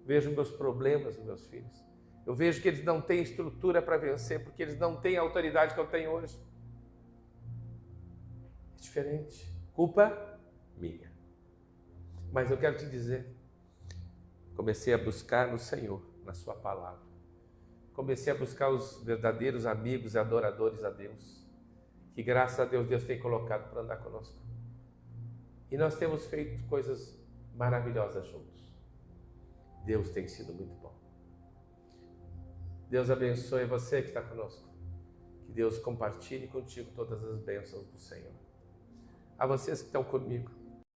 Vejo meus problemas nos meus filhos. Eu vejo que eles não têm estrutura para vencer, porque eles não têm a autoridade que eu tenho hoje. É diferente. Culpa minha. Mas eu quero te dizer, comecei a buscar no Senhor, na sua palavra. Comecei a buscar os verdadeiros amigos e adoradores a Deus, que graças a Deus, Deus tem colocado para andar conosco. E nós temos feito coisas maravilhosas juntos. Deus tem sido muito bom. Deus abençoe você que está conosco. Que Deus compartilhe contigo todas as bênçãos do Senhor. A vocês que estão comigo,